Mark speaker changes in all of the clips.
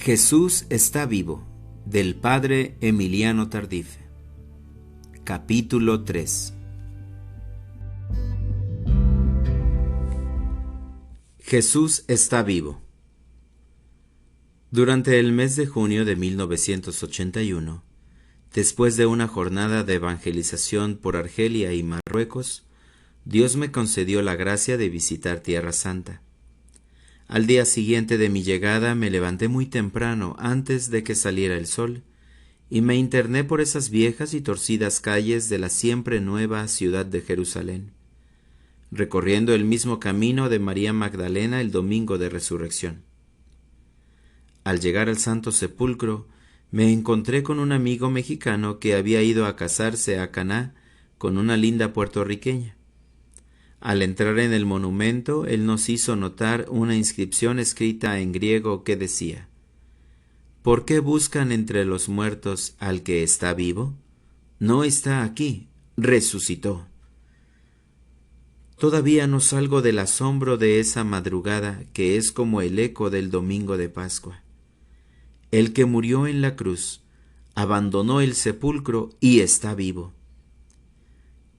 Speaker 1: Jesús está vivo, del padre Emiliano Tardif. Capítulo 3. Jesús está vivo. Durante el mes de junio de 1981, después de una jornada de evangelización por Argelia y Marruecos, Dios me concedió la gracia de visitar Tierra Santa. Al día siguiente de mi llegada me levanté muy temprano, antes de que saliera el sol, y me interné por esas viejas y torcidas calles de la siempre nueva ciudad de Jerusalén, recorriendo el mismo camino de María Magdalena el domingo de Resurrección. Al llegar al Santo Sepulcro, me encontré con un amigo mexicano que había ido a casarse a Caná con una linda puertorriqueña. Al entrar en el monumento, él nos hizo notar una inscripción escrita en griego que decía: ¿Por qué buscan entre los muertos al que está vivo? No está aquí, resucitó. Todavía no salgo del asombro de esa madrugada que es como el eco del domingo de Pascua. El que murió en la cruz abandonó el sepulcro y está vivo.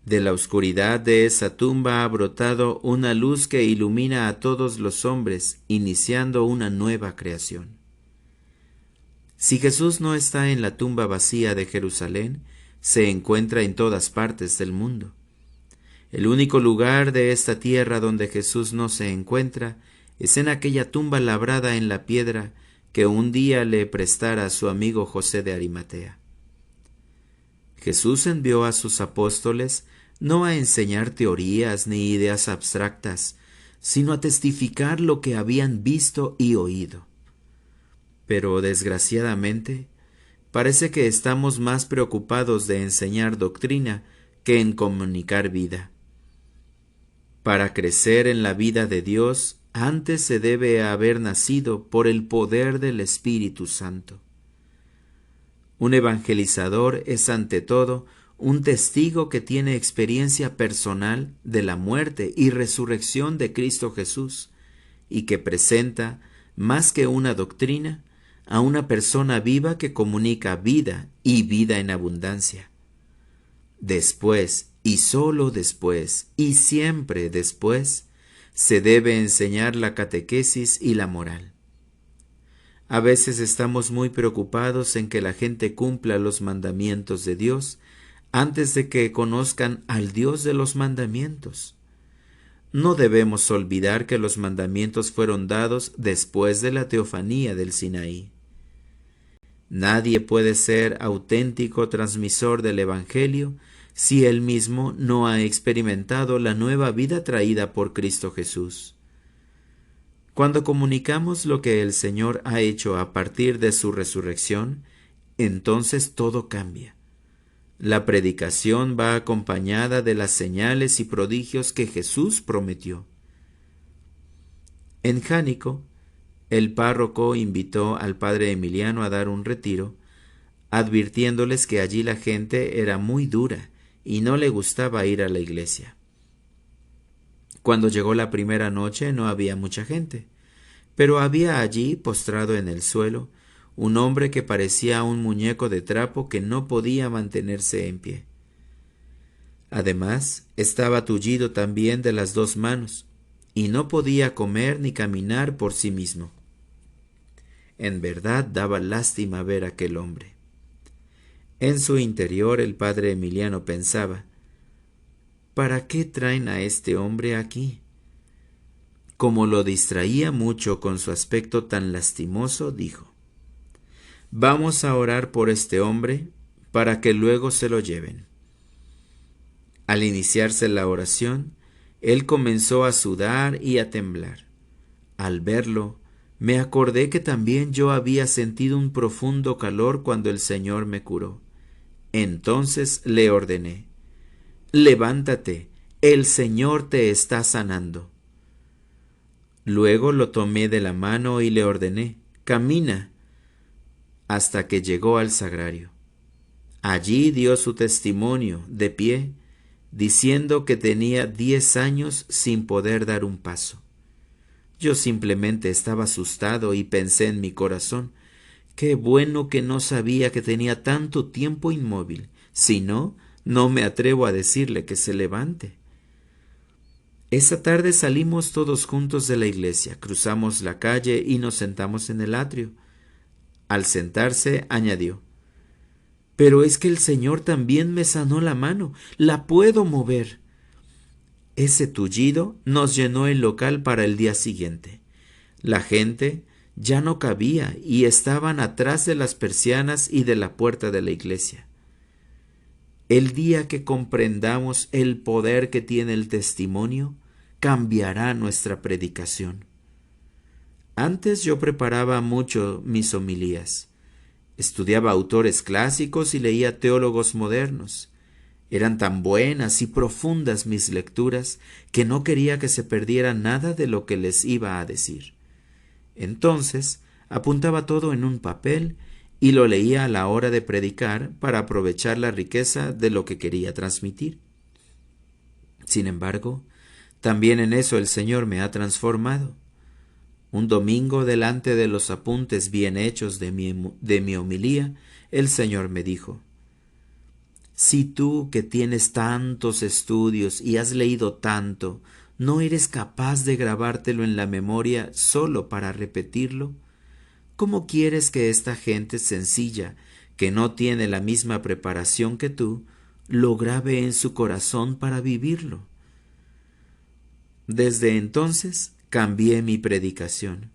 Speaker 1: De la oscuridad de esa tumba ha brotado una luz que ilumina a todos los hombres, iniciando una nueva creación. Si Jesús no está en la tumba vacía de Jerusalén, se encuentra en todas partes del mundo. El único lugar de esta tierra donde Jesús no se encuentra es en aquella tumba labrada en la piedra que un día le prestara a su amigo José de Arimatea. Jesús envió a sus apóstoles no a enseñar teorías ni ideas abstractas, sino a testificar lo que habían visto y oído. Pero, desgraciadamente, parece que estamos más preocupados de enseñar doctrina que en comunicar vida. Para crecer en la vida de Dios, antes se debe haber nacido por el poder del Espíritu Santo. Un evangelizador es ante todo un testigo que tiene experiencia personal de la muerte y resurrección de Cristo Jesús y que presenta, más que una doctrina, a una persona viva que comunica vida y vida en abundancia. Después, y sólo después, y siempre después, se debe enseñar la catequesis y la moral. A veces estamos muy preocupados en que la gente cumpla los mandamientos de Dios antes de que conozcan al Dios de los mandamientos. No debemos olvidar que los mandamientos fueron dados después de la teofanía del Sinaí. Nadie puede ser auténtico transmisor del Evangelio si él mismo no ha experimentado la nueva vida traída por Cristo Jesús. Cuando comunicamos lo que el Señor ha hecho a partir de su resurrección, entonces todo cambia. La predicación va acompañada de las señales y prodigios que Jesús prometió. En Jánico, el párroco invitó al padre Emiliano a dar un retiro, advirtiéndoles que allí la gente era muy dura y no le gustaba ir a la iglesia. Cuando llegó la primera noche no había mucha gente, pero había allí, postrado en el suelo, un hombre que parecía un muñeco de trapo que no podía mantenerse en pie. Además, estaba tullido también de las dos manos, y no podía comer ni caminar por sí mismo. En verdad daba lástima ver a aquel hombre. En su interior el padre Emiliano pensaba: ¿para qué traen a este hombre aquí? Como lo distraía mucho con su aspecto tan lastimoso, dijo: vamos a orar por este hombre para que luego se lo lleven. Al iniciarse la oración, él comenzó a sudar y a temblar. Al verlo, me acordé que también yo había sentido un profundo calor cuando el Señor me curó. Entonces le ordené: levántate, el Señor te está sanando. Luego lo tomé de la mano y le ordené: camina, hasta que llegó al sagrario. Allí dio su testimonio, de pie, diciendo que tenía 10 años sin poder dar un paso. Yo simplemente estaba asustado y pensé en mi corazón: Qué bueno que no sabía que tenía tanto tiempo inmóvil. Si no, no me atrevo a decirle que se levante. Esa tarde salimos todos juntos de la iglesia, cruzamos la calle y nos sentamos en el atrio. Al sentarse, añadió: Pero es que el Señor también me sanó la mano, la puedo mover. Ese tullido nos llenó el local para el día siguiente. La gente ya no cabía y estaban atrás de las persianas y de la puerta de la iglesia. El día que comprendamos el poder que tiene el testimonio, cambiará nuestra predicación. Antes yo preparaba mucho mis homilías. Estudiaba autores clásicos y leía teólogos modernos. Eran tan buenas y profundas mis lecturas que no quería que se perdiera nada de lo que les iba a decir. Entonces apuntaba todo en un papel y lo leía a la hora de predicar para aprovechar la riqueza de lo que quería transmitir. Sin embargo, también en eso el Señor me ha transformado. Un domingo, delante de los apuntes bien hechos de mi homilía, el Señor me dijo: Si tú, que tienes tantos estudios y has leído tanto, no eres capaz de grabártelo en la memoria solo para repetirlo, ¿cómo quieres que esta gente sencilla, que no tiene la misma preparación que tú, lo grabe en su corazón para vivirlo? Desde entonces cambié mi predicación.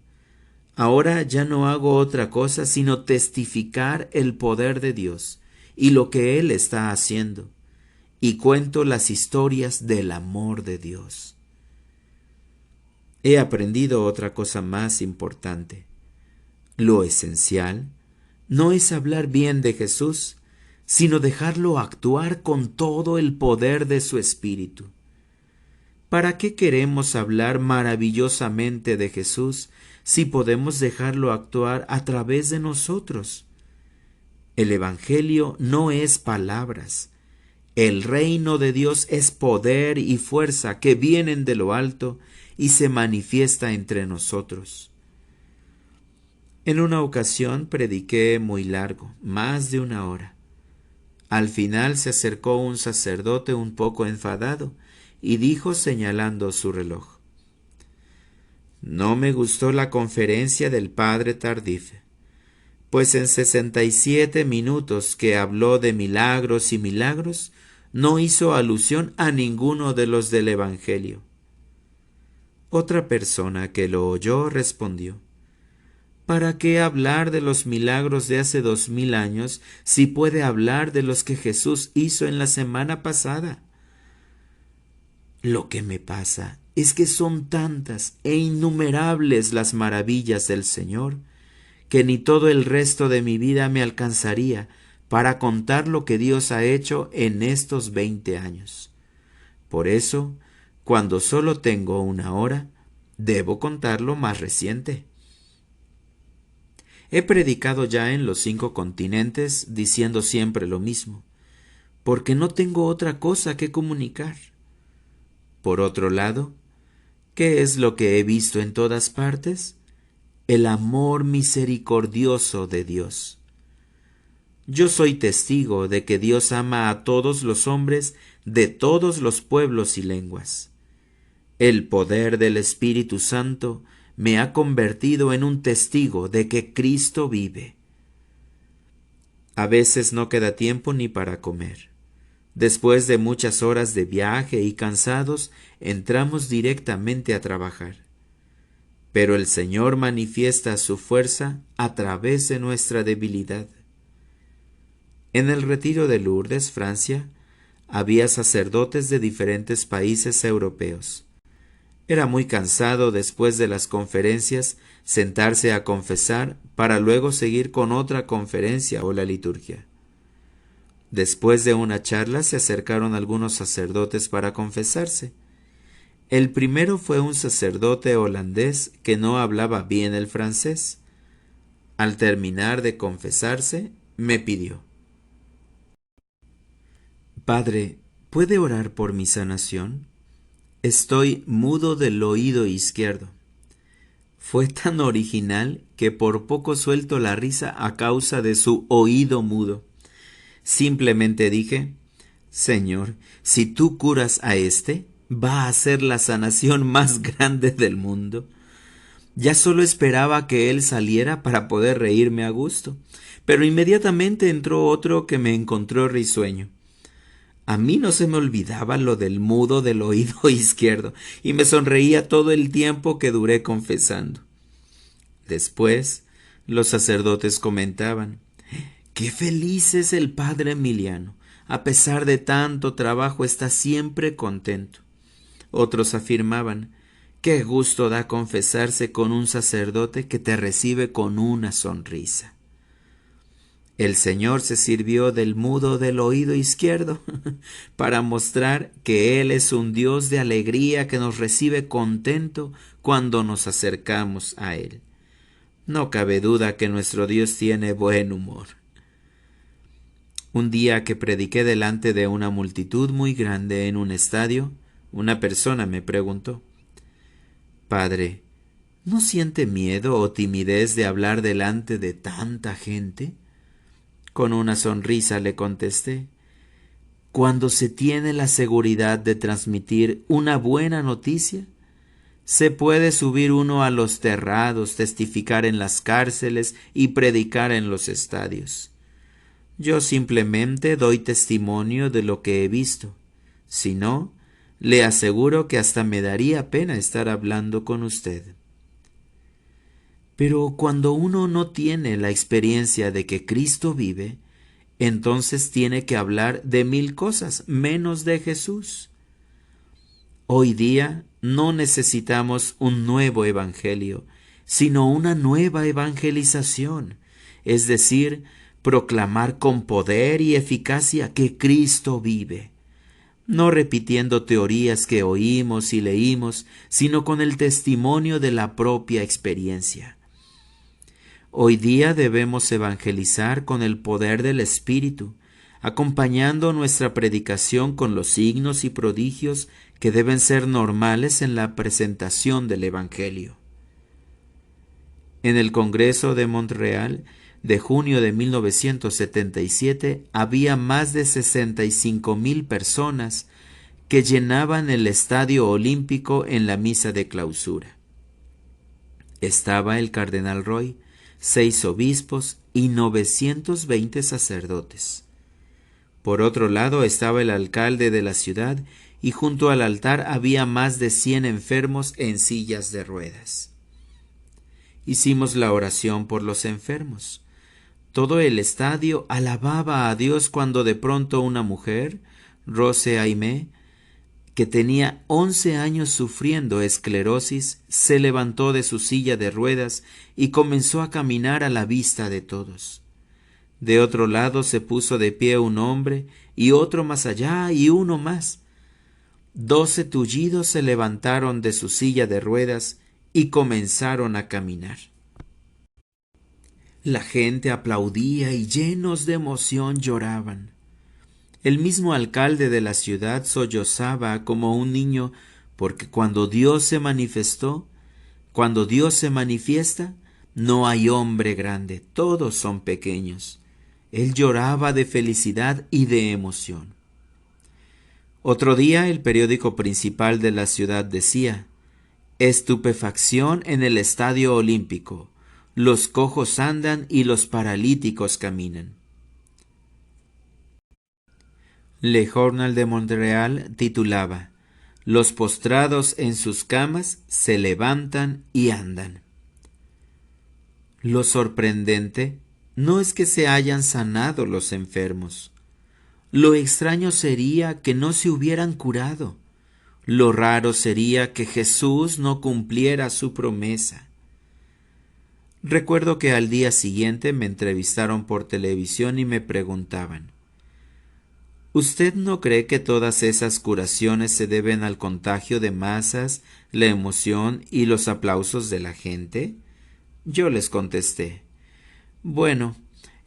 Speaker 1: Ahora ya no hago otra cosa sino testificar el poder de Dios y lo que Él está haciendo, y cuento las historias del amor de Dios. He aprendido otra cosa más importante. Lo esencial no es hablar bien de Jesús, sino dejarlo actuar con todo el poder de su Espíritu. ¿Para qué queremos hablar maravillosamente de Jesús si podemos dejarlo actuar a través de nosotros? El Evangelio no es palabras. El reino de Dios es poder y fuerza que vienen de lo alto y se manifiesta entre nosotros. En una ocasión prediqué muy largo, más de 1 hora. Al final se acercó un sacerdote un poco enfadado y dijo señalando su reloj: No me gustó la conferencia del padre Tardif, pues en 67 minutos que habló de milagros y milagros, no hizo alusión a ninguno de los del Evangelio. Otra persona que lo oyó respondió: ¿Para qué hablar de los milagros de hace 2000 años si puede hablar de los que Jesús hizo en la semana pasada? Lo que me pasa es que son tantas e innumerables las maravillas del Señor, que ni todo el resto de mi vida me alcanzaría para contar lo que Dios ha hecho en estos 20 años. Por eso, cuando solo tengo 1 hora, debo contar lo más reciente. He predicado ya en los 5 continentes diciendo siempre lo mismo, porque no tengo otra cosa que comunicar. Por otro lado, ¿qué es lo que he visto en todas partes? El amor misericordioso de Dios. Yo soy testigo de que Dios ama a todos los hombres de todos los pueblos y lenguas. El poder del Espíritu Santo me ha convertido en un testigo de que Cristo vive. A veces no queda tiempo ni para comer. Después de muchas horas de viaje y cansados, entramos directamente a trabajar. Pero el Señor manifiesta su fuerza a través de nuestra debilidad. En el retiro de Lourdes, Francia, había sacerdotes de diferentes países europeos. Era muy cansado después de las conferencias sentarse a confesar para luego seguir con otra conferencia o la liturgia. Después de una charla se acercaron algunos sacerdotes para confesarse. El primero fue un sacerdote holandés que no hablaba bien el francés. Al terminar de confesarse, me pidió: Padre, ¿puede orar por mi sanación? Estoy mudo del oído izquierdo. Fue tan original que por poco suelto la risa a causa de su oído mudo. Simplemente dije: Señor, si tú curas a éste, va a ser la sanación más grande del mundo. Ya solo esperaba que él saliera para poder reírme a gusto, pero inmediatamente entró otro que me encontró risueño. A mí no se me olvidaba lo del mudo del oído izquierdo, y me sonreía todo el tiempo que duré confesando. Después, los sacerdotes comentaban: «Qué feliz es el padre Emiliano. A pesar de tanto trabajo está siempre contento». Otros afirmaban: «Qué gusto da confesarse con un sacerdote que te recibe con una sonrisa». El Señor se sirvió del mudo del oído izquierdo para mostrar que Él es un Dios de alegría que nos recibe contento cuando nos acercamos a Él. No cabe duda que nuestro Dios tiene buen humor. Un día que prediqué delante de una multitud muy grande en un estadio, una persona me preguntó: «Padre, ¿no siente miedo o timidez de hablar delante de tanta gente?». Con una sonrisa le contesté: «Cuando se tiene la seguridad de transmitir una buena noticia, se puede subir uno a los terrados, testificar en las cárceles y predicar en los estadios. Yo simplemente doy testimonio de lo que he visto. Si no, le aseguro que hasta me daría pena estar hablando con usted». Pero cuando uno no tiene la experiencia de que Cristo vive, entonces tiene que hablar de 1000 cosas, menos de Jesús. Hoy día no necesitamos un nuevo evangelio, sino una nueva evangelización, es decir, proclamar con poder y eficacia que Cristo vive, no repitiendo teorías que oímos y leímos, sino con el testimonio de la propia experiencia. Hoy día debemos evangelizar con el poder del Espíritu, acompañando nuestra predicación con los signos y prodigios que deben ser normales en la presentación del Evangelio. En el Congreso de Montreal de junio de 1977 había más de 65,000 personas que llenaban el Estadio Olímpico en la misa de clausura. Estaba el cardenal Roy, 6 obispos y 920 sacerdotes. Por otro lado estaba el alcalde de la ciudad y junto al altar había más de 100 enfermos en sillas de ruedas. Hicimos la oración por los enfermos. Todo el estadio alababa a Dios cuando de pronto una mujer, Rose Aimé, que tenía 11 años sufriendo esclerosis, se levantó de su silla de ruedas y comenzó a caminar a la vista de todos. De otro lado se puso de pie un hombre, y otro más allá, y uno más. 12 tullidos se levantaron de su silla de ruedas y comenzaron a caminar. La gente aplaudía y llenos de emoción lloraban. El mismo alcalde de la ciudad sollozaba como un niño, porque cuando Dios se manifiesta, no hay hombre grande, todos son pequeños. Él lloraba de felicidad y de emoción. Otro día el periódico principal de la ciudad decía: «Estupefacción en el Estadio Olímpico. Los cojos andan y los paralíticos caminan». Le Journal de Montreal titulaba: «Los postrados en sus camas se levantan y andan». Lo sorprendente no es que se hayan sanado los enfermos. Lo extraño sería que no se hubieran curado. Lo raro sería que Jesús no cumpliera su promesa. Recuerdo que al día siguiente me entrevistaron por televisión y me preguntaban: ¿usted no cree que todas esas curaciones se deben al contagio de masas, la emoción y los aplausos de la gente? Yo les contesté: bueno,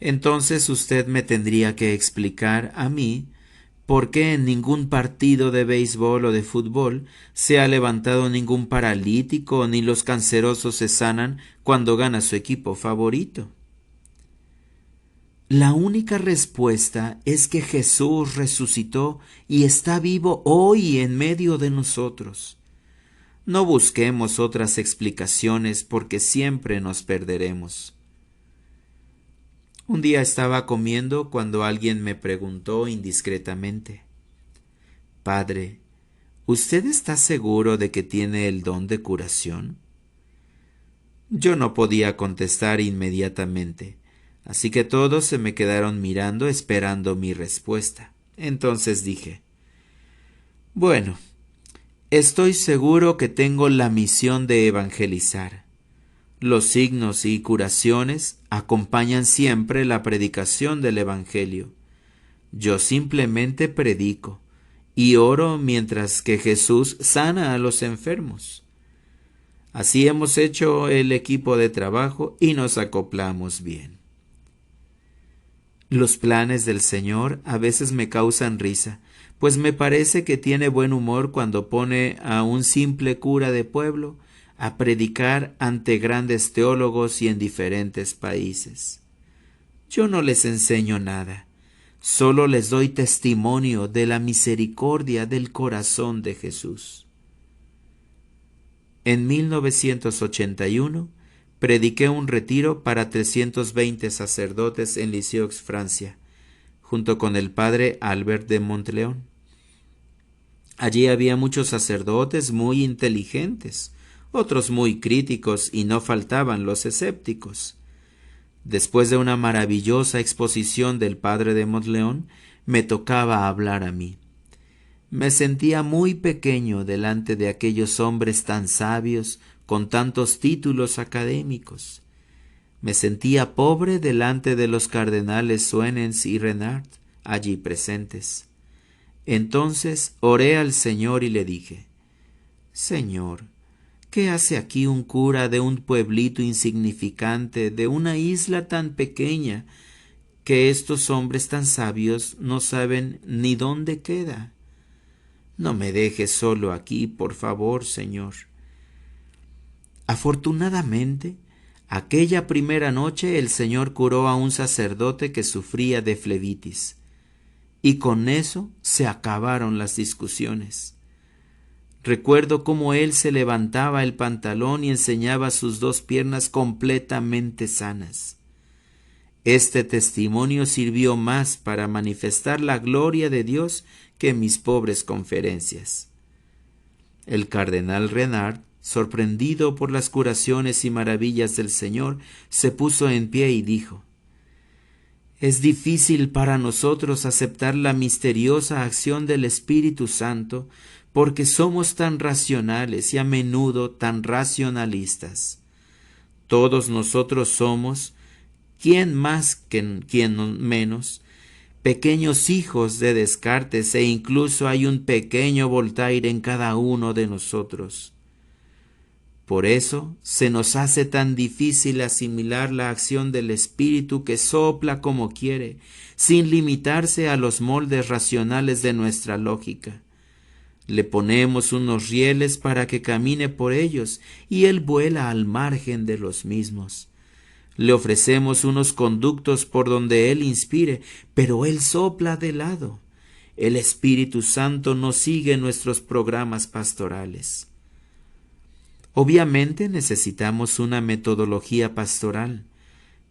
Speaker 1: entonces usted me tendría que explicar a mí ¿Por qué en ningún partido de béisbol o de fútbol se ha levantado ningún paralítico ni los cancerosos se sanan cuando gana su equipo favorito? La única respuesta es que Jesús resucitó y está vivo hoy en medio de nosotros. No busquemos otras explicaciones porque siempre nos perderemos. Un día estaba comiendo cuando alguien me preguntó indiscretamente: Padre, ¿usted está seguro de que tiene el don de curación? Yo no podía contestar inmediatamente, así que todos se me quedaron mirando esperando mi respuesta. Entonces dije: Bueno, estoy seguro que tengo la misión de evangelizar. Los signos y curaciones acompañan siempre la predicación del Evangelio. Yo simplemente predico y oro mientras que Jesús sana a los enfermos. Así hemos hecho el equipo de trabajo y nos acoplamos bien. Los planes del Señor a veces me causan risa, pues me parece que tiene buen humor cuando pone a un simple cura de pueblo a predicar ante grandes teólogos y en diferentes países. Yo no les enseño nada, solo les doy testimonio de la misericordia del corazón de Jesús. En 1981 prediqué un retiro para 320 sacerdotes en Lisieux, Francia, junto con el padre Albert de Montleón. Allí había muchos sacerdotes muy inteligentes, otros muy críticos, y no faltaban los escépticos. Después de una maravillosa exposición del padre de Montleón, me tocaba hablar a mí. Me sentía muy pequeño delante de aquellos hombres tan sabios, con tantos títulos académicos. Me sentía pobre delante de los cardenales Suenens y Renard, allí presentes. Entonces oré al Señor y le dije: Señor, ¿qué hace aquí un cura de un pueblito insignificante, de una isla tan pequeña, que estos hombres tan sabios no saben ni dónde queda? No me dejes solo aquí, por favor, Señor. Afortunadamente, aquella primera noche el Señor curó a un sacerdote que sufría de flebitis, y con eso se acabaron las discusiones. Recuerdo cómo él se levantaba el pantalón y enseñaba sus 2 piernas completamente sanas. Este testimonio sirvió más para manifestar la gloria de Dios que mis pobres conferencias. El cardenal Renard, sorprendido por las curaciones y maravillas del Señor, se puso en pie y dijo: Es difícil para nosotros aceptar la misteriosa acción del Espíritu Santo, porque somos tan racionales y a menudo tan racionalistas. Todos nosotros somos, quién más que quién menos, pequeños hijos de Descartes, e incluso hay un pequeño Voltaire en cada uno de nosotros. Por eso se nos hace tan difícil asimilar la acción del Espíritu que sopla como quiere, sin limitarse a los moldes racionales de nuestra lógica. Le ponemos unos rieles para que camine por ellos y él vuela al margen de los mismos. Le ofrecemos unos conductos por donde él inspire, pero él sopla de lado. El Espíritu Santo no sigue nuestros programas pastorales. Obviamente necesitamos una metodología pastoral,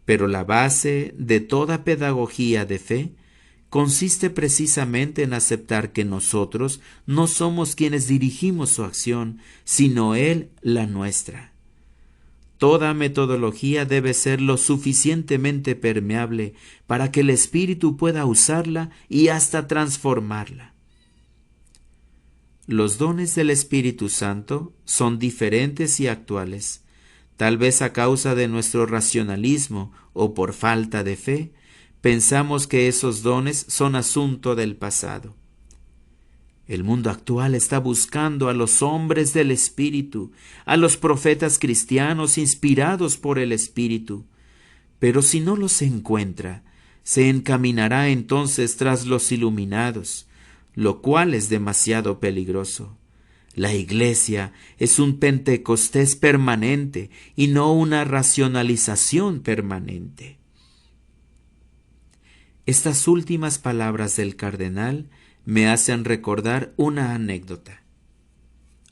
Speaker 1: pero la base de toda pedagogía de fe consiste precisamente en aceptar que nosotros no somos quienes dirigimos su acción, sino Él la nuestra. Toda metodología debe ser lo suficientemente permeable para que el Espíritu pueda usarla y hasta transformarla. Los dones del Espíritu Santo son diferentes y actuales. Tal vez a causa de nuestro racionalismo o por falta de fe, pensamos que esos dones son asunto del pasado. El mundo actual está buscando a los hombres del Espíritu, a los profetas cristianos inspirados por el Espíritu. Pero si no los encuentra, se encaminará entonces tras los iluminados, lo cual es demasiado peligroso. La Iglesia es un Pentecostés permanente y no una racionalización permanente. Estas últimas palabras del cardenal me hacen recordar una anécdota.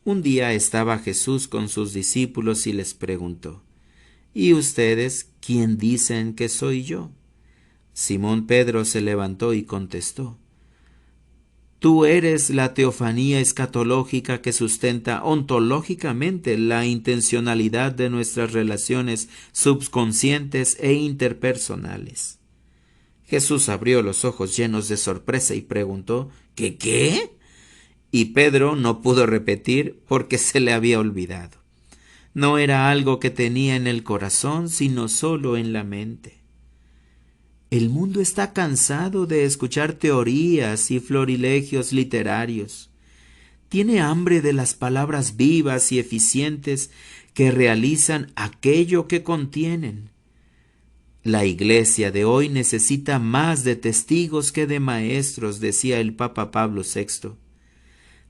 Speaker 1: Un día estaba Jesús con sus discípulos y les preguntó: ¿Y ustedes quién dicen que soy yo? Simón Pedro se levantó y contestó: Tú eres la teofanía escatológica que sustenta ontológicamente la intencionalidad de nuestras relaciones subconscientes e interpersonales. Jesús abrió los ojos llenos de sorpresa y preguntó: ¿Qué? Y Pedro no pudo repetir porque se le había olvidado. No era algo que tenía en el corazón, sino solo en la mente. El mundo está cansado de escuchar teorías y florilegios literarios. Tiene hambre de las palabras vivas y eficientes que realizan aquello que contienen. La Iglesia de hoy necesita más de testigos que de maestros, decía el Papa Pablo VI.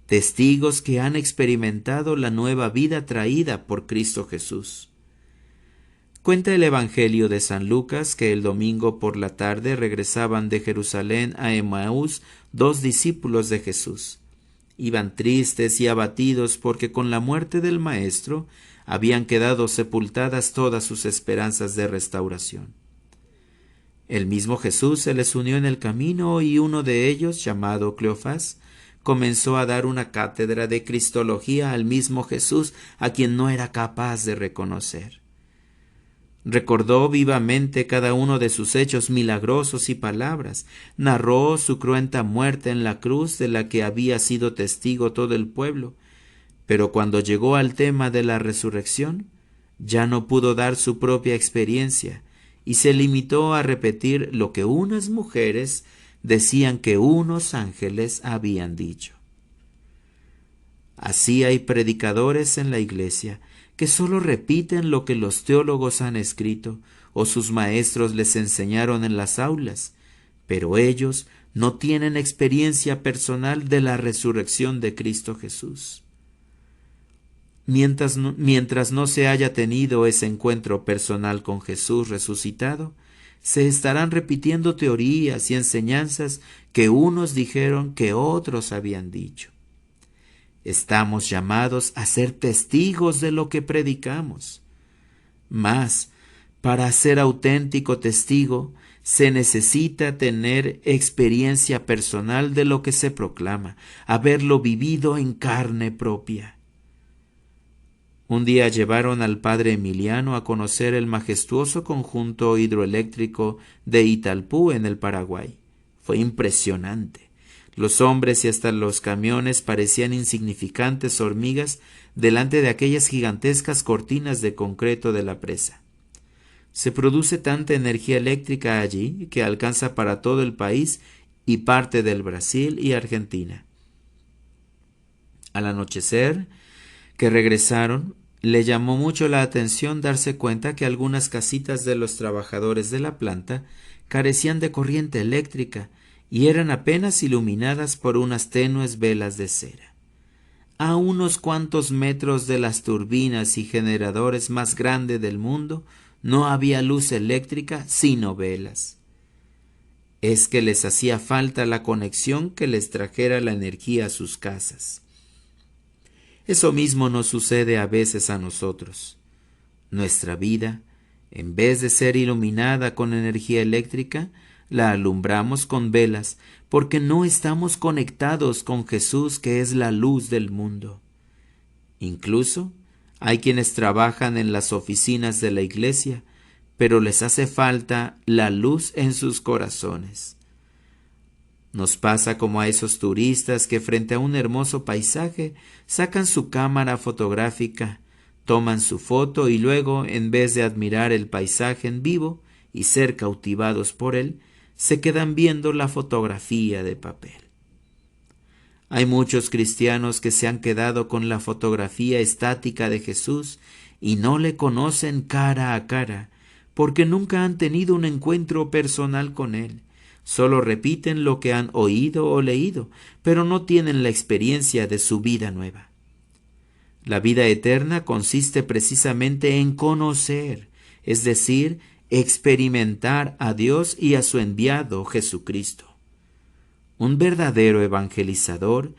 Speaker 1: Testigos que han experimentado la nueva vida traída por Cristo Jesús. Cuenta el Evangelio de San Lucas que el domingo por la tarde regresaban de Jerusalén a Emaús 2 discípulos de Jesús. Iban tristes y abatidos porque con la muerte del Maestro habían quedado sepultadas todas sus esperanzas de restauración. El mismo Jesús se les unió en el camino y uno de ellos, llamado Cleofás, comenzó a dar una cátedra de cristología al mismo Jesús, a quien no era capaz de reconocer. Recordó vivamente cada uno de sus hechos milagrosos y palabras, narró su cruenta muerte en la cruz de la que había sido testigo todo el pueblo, pero cuando llegó al tema de la resurrección, ya no pudo dar su propia experiencia y se limitó a repetir lo que unas mujeres decían que unos ángeles habían dicho. Así hay predicadores en la Iglesia que solo repiten lo que los teólogos han escrito o sus maestros les enseñaron en las aulas, pero ellos no tienen experiencia personal de la resurrección de Cristo Jesús. Mientras no se haya tenido ese encuentro personal con Jesús resucitado, se estarán repitiendo teorías y enseñanzas que unos dijeron que otros habían dicho. Estamos llamados a ser testigos de lo que predicamos. Mas, para ser auténtico testigo, se necesita tener experiencia personal de lo que se proclama, haberlo vivido en carne propia. Un día llevaron al padre Emiliano a conocer el majestuoso conjunto hidroeléctrico de Italpú en el Paraguay. Fue impresionante. Los hombres y hasta los camiones parecían insignificantes hormigas delante de aquellas gigantescas cortinas de concreto de la presa. Se produce tanta energía eléctrica allí que alcanza para todo el país y parte del Brasil y Argentina. Al anochecer, que regresaron, le llamó mucho la atención darse cuenta que algunas casitas de los trabajadores de la planta carecían de corriente eléctrica y eran apenas iluminadas por unas tenues velas de cera. A unos cuantos metros de las turbinas y generadores más grandes del mundo no había luz eléctrica sino velas. Es que les hacía falta la conexión que les trajera la energía a sus casas. Eso mismo nos sucede a veces a nosotros. Nuestra vida, en vez de ser iluminada con energía eléctrica, la alumbramos con velas porque no estamos conectados con Jesús, que es la luz del mundo. Incluso hay quienes trabajan en las oficinas de la Iglesia, pero les hace falta la luz en sus corazones. Nos pasa como a esos turistas que frente a un hermoso paisaje sacan su cámara fotográfica, toman su foto y luego, en vez de admirar el paisaje en vivo y ser cautivados por él, se quedan viendo la fotografía de papel. Hay muchos cristianos que se han quedado con la fotografía estática de Jesús y no le conocen cara a cara, porque nunca han tenido un encuentro personal con él. Solo repiten lo que han oído o leído, pero no tienen la experiencia de su vida nueva. La vida eterna consiste precisamente en conocer, es decir, experimentar a Dios y a su enviado Jesucristo. Un verdadero evangelizador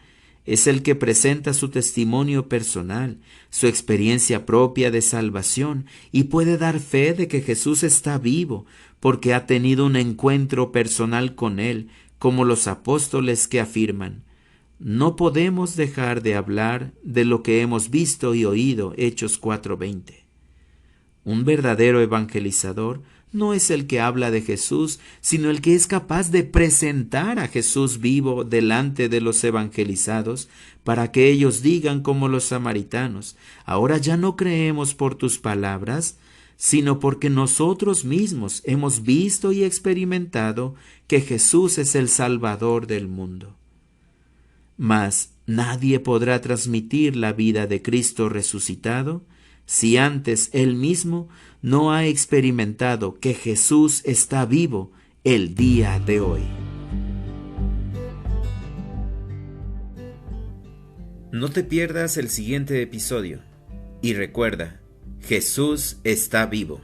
Speaker 1: es el que presenta su testimonio personal, su experiencia propia de salvación, y puede dar fe de que Jesús está vivo, porque ha tenido un encuentro personal con Él, como los apóstoles que afirman: no podemos dejar de hablar de lo que hemos visto y oído. Hechos 4:20. Un verdadero evangelizador no es el que habla de Jesús, sino el que es capaz de presentar a Jesús vivo delante de los evangelizados, para que ellos digan como los samaritanos: ahora ya no creemos por tus palabras, sino porque nosotros mismos hemos visto y experimentado que Jesús es el Salvador del mundo. Mas nadie podrá transmitir la vida de Cristo resucitado si antes Él mismo no ha experimentado que Jesús está vivo el día de hoy. No te pierdas el siguiente episodio. Y recuerda, Jesús está vivo.